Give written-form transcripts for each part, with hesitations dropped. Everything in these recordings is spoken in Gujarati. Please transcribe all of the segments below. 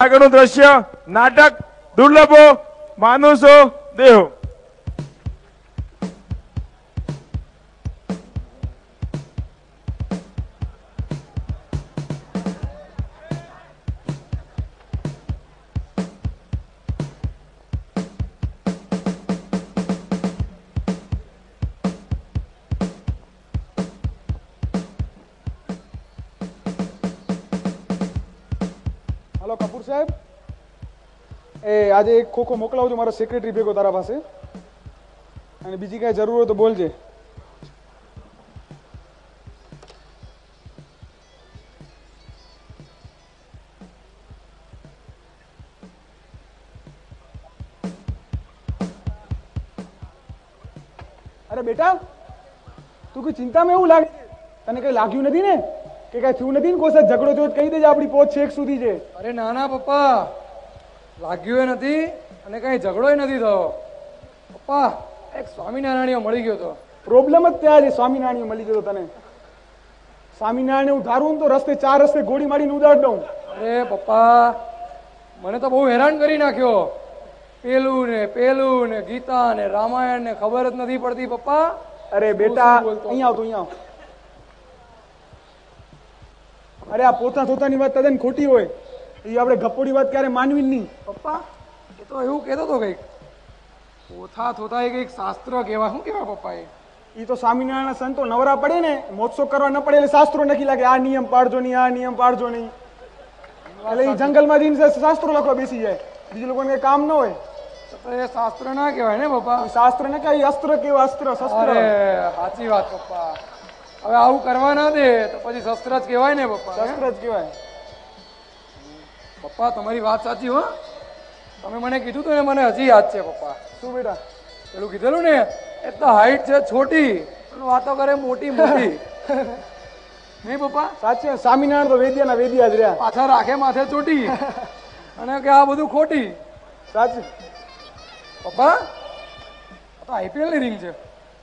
આગળનું દ્રશ્ય નાટક દુર્લભો માનુષો દેહો. હલો કપૂર સાહેબ, આજે એક ખોખો મોકલાવજો મારા સેક્રેટરી ભેગો તારા પાસે, અને બીજી કાંઈ જરૂર હોય તો બોલજે. અરે બેટા, તું કોઈ ચિંતામાં એવું લાગે છે? તને કઈ લાગ્યું નથી ને કે કઈ થયું નથી ને? કોઈ સાથે ઝઘડો થયો કહી દેજે, આપણી પહોંચ છેક સુધી છે. અરે ના ના પપ્પા, લાગ્યું નથી અને કઈ ઝઘડોય નથી થયો પપ્પા. એક સ્વામિનારાયણીઓ મળી ગયો તો. પ્રોબ્લેમ જ ત્યાં છે. સ્વામિનારાયણ મળી ગયો તને? સ્વામિનારાયણ હું ધારું તો રસ્તે 4 રસ્તે ગોળી મારીને ઉડાડ દઉં. અરે પપ્પા, મને તો બહુ હેરાન કરી નાખ્યો. પેલું ને ગીતા ને રામાયણ ને ખબર જ નથી પડતી પપ્પા. અરે બેટા અહીંયા આવ, તું અહીંયા આવ. અરે આ પોતા થોતાની વાત તદ્દન ખોટી હોય. એ આપણે ગપ્પોડી વાત ક્યારે માનવી નહીં. પપ્પા એ તો એવું કહેતો હતો કંઈક પોથા થોતા એ કંઈક શાસ્ત્ર કહેવાય. શું કહેવાય પપ્પા? એ તો સ્વામિનારાયણ સંતો નવરા પડે ને, મોક્ષો કરવા ન પડે એટલે શાસ્ત્રો લખી લાગે, આ નિયમ પાડજો નહીં, આ નિયમ પાડજો નહીં. એટલે એ જંગલમાં જઈને શાસ્ત્રો લખવા બેસી જાય. બીજું લોકોને કઈ કામ ન હોય તો એ શાસ્ત્ર ના કહેવાય ને પપ્પા? શાસ્ત્ર ને કઈ અસ્ત્ર કેવું? અસ્ત્ર શસ્ત્ર. અરે સાચી વાત પપ્પા. હવે આવું કરવા ના દે તો પછી શસ્ત્ર જ કહેવાય ને પપ્પા? શસ્ત્ર જ કહેવાય. પપ્પા તમારી વાત સાચી હો. તમે મને કીધું તું ને, મને હજી યાદ છે પપ્પા. શું બેટા? પેલું કીધેલું ને, એક તો હાઈટ છે છોટી, વાતો કરે મોટી મોટી. નહીં પપ્પા? સાચી. સ્વામિનારાયણ તો વેદ્યાના વેદ્યા જ રહ્યા. પાછા રાખે માથે ચોટી અને કે આ બધું ખોટી. સાચી પપ્પા, આ તો આઈપીએલ ની રિંગ છે.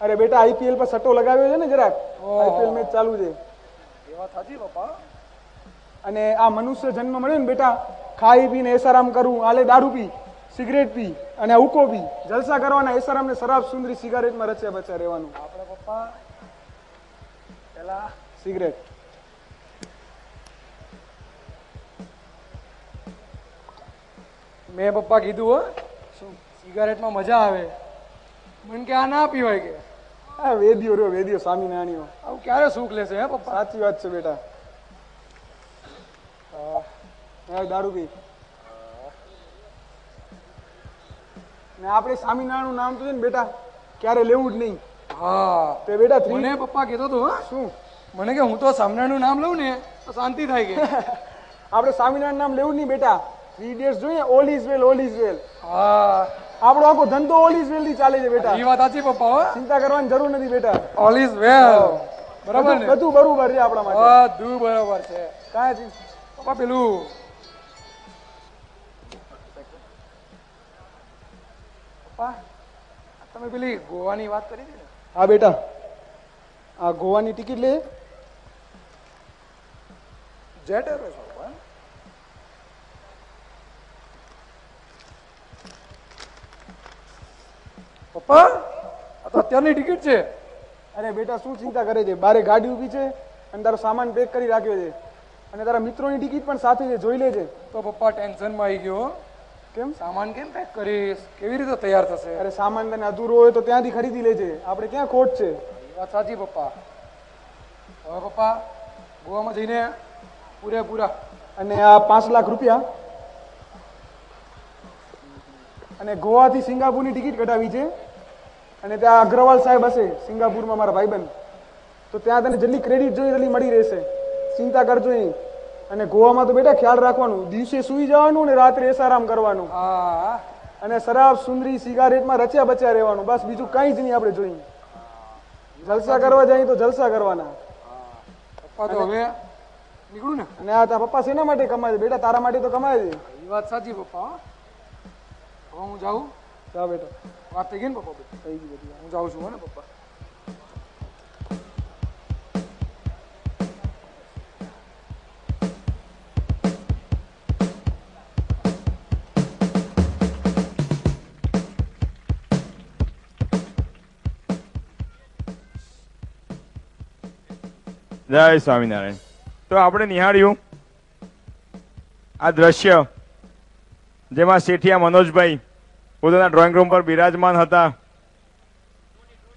અરે બેટા, આઈપીએલ પર સટ્ટો લગાવ્યો છે ને જરાક. આઈપીએલ મેચ ચાલુ છે. એ વાત સાચી પપ્પા. અને આ મનુષ્ય જન્મ મળ્યો ને બેટા, ખાઈ પીને એસારામ કરવું, આલે દારૂ પી, સિગરેટ પી અને હુક્કો પી, જલસા કરવાના, એસારામ ને શરાબ સુંદરી સિગારેટમાં રચ્યા બચ્યા રહેવાનું. આપણે પપ્પા પેલા સિગરેટ. મેં પપ્પા કીધું હો, શું સિગારેટમાં મજા આવે? મને કે આ ના પીવાય કે. હા, વેદ્યો રહ્યો, વેદ્યો સ્વામિનારાયણીઓ. આવું ક્યારે સુખ લેશે હે પપ્પા? સાચી વાત છે બેટા. દારૂ પી ને આપણે સ્વામિનારાયણ નું નામ તો છે ને બેટા ક્યારે લેવું જ નહીં. હા તે બેટા મને પપ્પા કહેતો હતો. શું? મને કે હું તો સ્વામિનારાયણ નું નામ લઉં ને તો શાંતિ થાય કે. આપણે સ્વામિનારાયણ નામ લેવું જ નહીં બેટા. 3 days જોઈએ, all is well, all is well. હા, આપણો આખો ધંધો ઓલ ઇઝ વેલ થી ચાલે છે બેટા. એ વાત સાચી પપ્પા હો. ચિંતા કરવાની જરૂર નથી બેટા. All is well. બરાબર ને? બધું બરોબર છે આપણા માટે. બધું બરોબર છે. કાંઈ પપ્પા પેલું પપ્પા તમે પેલી ગોવાની વાત કરી હતી ને? હા બેટા, આ ગોવાની ટિકિટ લે. જેટ એરવેઝ પપ્પા. પપ્પા આ તો અત્યારની ટિકિટ છે. અરે બેટા શું ચિંતા કરે છે? બારે ગાડી ઉભી છે અને તારો સામાન પેક કરી રાખ્યો છે, અને તારા મિત્રોની ટિકિટ પણ સાથે છે, જોઈ લેજે. તો પપ્પા ટેન્શનમાં આવી ગયો. કેમ? સામાન કેમ પેક કરીશ? કેવી રીતે તૈયાર થશે? અરે સામાન તને અધૂરો હોય તો ત્યાંથી ખરીદી લેજે, આપણે ક્યાં ખોટ છે. એ વાત સાચી પપ્પા. હવે પપ્પા ગોવામાં જઈને પૂરેપૂરા. અને આ 5 લાખ રૂપિયા, અને ગોવાથી સિંગાપુરની ટિકિટ કઢાવી છે, અને ત્યાં અગ્રવાલ સાહેબ હશે સિંગાપુરમાં, મારા ભાઈબંધ, તો ત્યાં તને જેટલી ક્રેડિટ જોઈએ એટલી મળી રહેશે. ચિંતા કરજો નહીં. અને ગોવામાં તો બેટા ખ્યાલ રાખવાનું, દિવસે સુઈ જવાનું ને રાત્રે એસારામ કરવાનું. હા, અને શરાબ સુંદરી સિગારેટમાં રચ્યા બચ્યા રહેવાનું. બસ બીજું કઈ જ નહીં આપણે જોઈએ. જલસા કરવા જાય તો જલસા કરવાના. પપ્પા તો હવે નીકળું ને. અને આ તારા પપ્પા શેના માટે કમાય છે બેટા? તારા માટે તો કમાય છે. એ વાત સાચી પપ્પા. હવે હું જાઉં. જા બેટા. વાત થઈ ગઈ ને પપ્પા? થઈ ગઈ બધી. હું જાઉં છું હો ને પપ્પા. જય સ્વામિનારાયણ. તો આપણે નિહાળ્યું આ દ્રશ્ય જેમાં શેઠિયા મનોજભાઈ પોતાના ડ્રોઈંગ રૂમ પર બિરાજમાન હતા.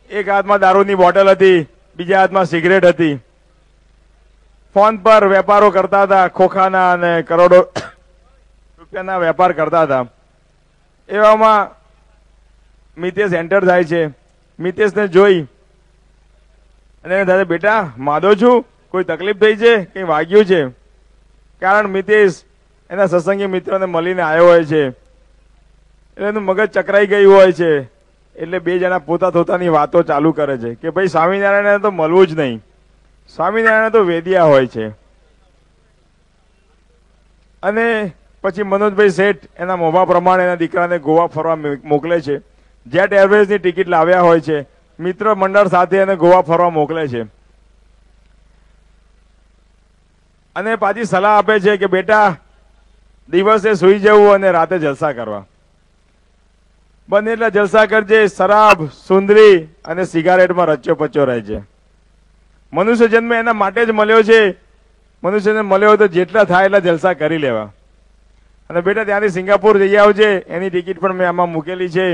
એક હાથમાં દારૂની બોટલ હતી, બીજા હાથમાં સિગરેટ હતી. ફોન પર વેપારો કરતા હતા, ખોખાના અને કરોડો રૂપિયાના વેપાર કરતા હતા. એવામાં મિતેશ એન્ટર થાય છે. મિતેશને જોઈ અને એને દાદા બેટા માદો છું, કોઈ તકલીફ થઈ છે, કંઈ વાગ્યું છે? કારણ મિતેશ એના સત્સંગી મિત્રોને મળીને આવ્યો હોય છે એટલે એનું મગજ ચકરાઈ ગયું હોય છે. એટલે બે જણા પોતાની વાતો ચાલુ કરે છે કે ભાઈ સ્વામિનારાયણ તો મળવું જ નહીં, સ્વામિનારાયણ તો વેદિયા હોય છે. અને પછી મનોજભાઈ શેઠ એના મોભા પ્રમાણે એના દીકરાને ગોવા ફરવા મોકલે છે. જેટ એરવેઝની ટિકિટ લાવ્યા હોય છે, મિત્ર મંડળ સાથે એને ગોવા ફરવા મોકલે છે. અને પાછી સલાહ આપે છે કે બેટા દિવસે સુઈ જવું અને રાતે જલસા કરવા. બને એટલા જલસા કરજે, શરાબ, સુંદરી અને સિગારેટમાં રચ્યો પચ્યો રહે છે. મનુષ્ય જન્મ એના માટે જ મળ્યો છે. મનુષ્યને મળ્યો હોય તો જેટલા થાય એટલા જલસા કરી લેવા. અને બેટા ત્યાંથી સિંગાપુર જઈ આવજે, એની ટિકિટ પણ મેં આમાં મૂકેલી છે.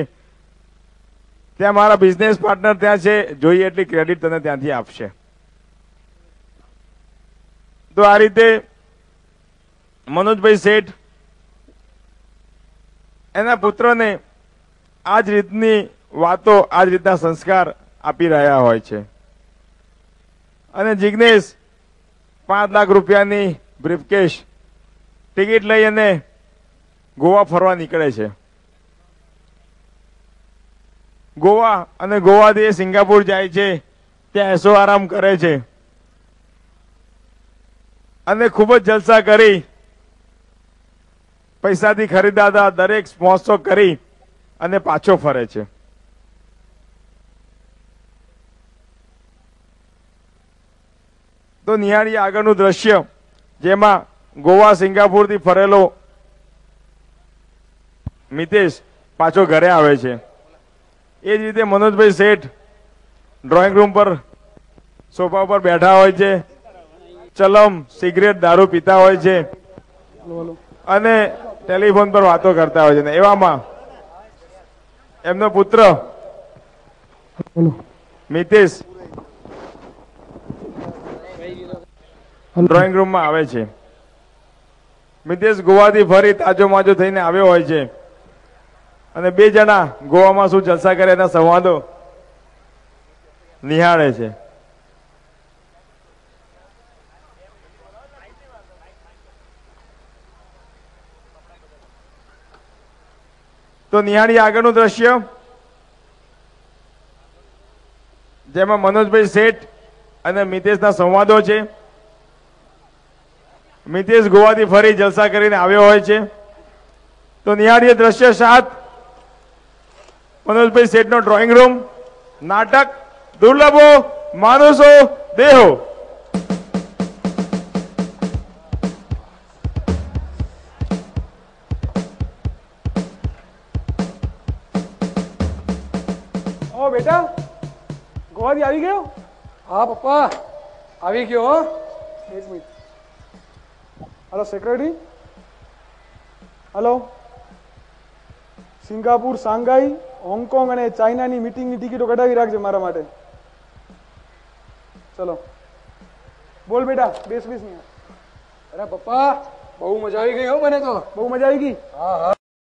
ત્યાં મારા બિઝનેસ પાર્ટનર ત્યાં છે, જોઈએ એટલી ક્રેડિટ તને ત્યાંથી આપશે. તો આ રીતે મનોજભાઈ શેઠ એના પુત્રને આ જ રીતની વાતો, આ જ રીતના સંસ્કાર આપી રહ્યા હોય છે. અને જિગ્નેશ 5 લાખ રૂપિયાની બ્રીફકેસ ટિકિટ લઈ અને ગોવા ફરવા નીકળે છે. ગોવા અને ગોવાથી સિંગાપુર જાય છે, ત્યાં એસો આરામ કરે છે અને ખૂબ જ જલસા કરી પૈસાથી ખરીદાતા દરેક મહોત્સવ કરી અને પાછો ફરે છે. તો નિહાળીએ આગળનું દ્રશ્ય જેમાં ગોવા સિંગાપુરથી ફરેલો મિતેશ પાછો ઘરે આવે છે. એ જ રીતે મનોજભાઈ શેઠ ડ્રોઈંગ રૂમ પર સોફા પર બેઠા હોય છે, ચલમ, સિગરેટ, દારૂ પીતા હોય છે અને ટેલિફોન પર વાતો કરતા હોય છે. એવામાં એમનો પુત્ર મિતેશ ડ્રોઈંગ રૂમમાં આવે છે. મિતેશ ગોવાથી ફરી તાજો માજો થઈને આવ્યો હોય છે અને બે જણા ગોવામાં શું જલસા કરે એના સંવાદો નિહાળે છે. તો નિહાળીએ આગળનું દ્રશ્ય જેમાં મનોજભાઈ શેઠ અને મિતેશના સંવાદો છે. મિતેશ ગોવાથી ફરી જલસા કરીને આવ્યો હોય છે. તો નિહાળીએ દ્રશ્ય 7 મનોજભાઈ શેઠનો ડ્રોઈંગ રૂમ. નાટક દુર્લભો માનુષો દેહો. ઓ બેટા ગોવાથી આવી ગયો? હા પપ્પા આવી ગયો હો. એક minute. Hello secretary. Hello. Singapore, Shanghai, Hong Kong અને ચાઇનાની મીટિંગની ટિકિટો કઢાવી રાખજે મારા માટે. ચલો બોલ બેટા. બેસ નહીં. અરે પપ્પા બહુ મજા આવી ગઈ હો મને તો. બહુ મજા આવી ગઈ? હા હા.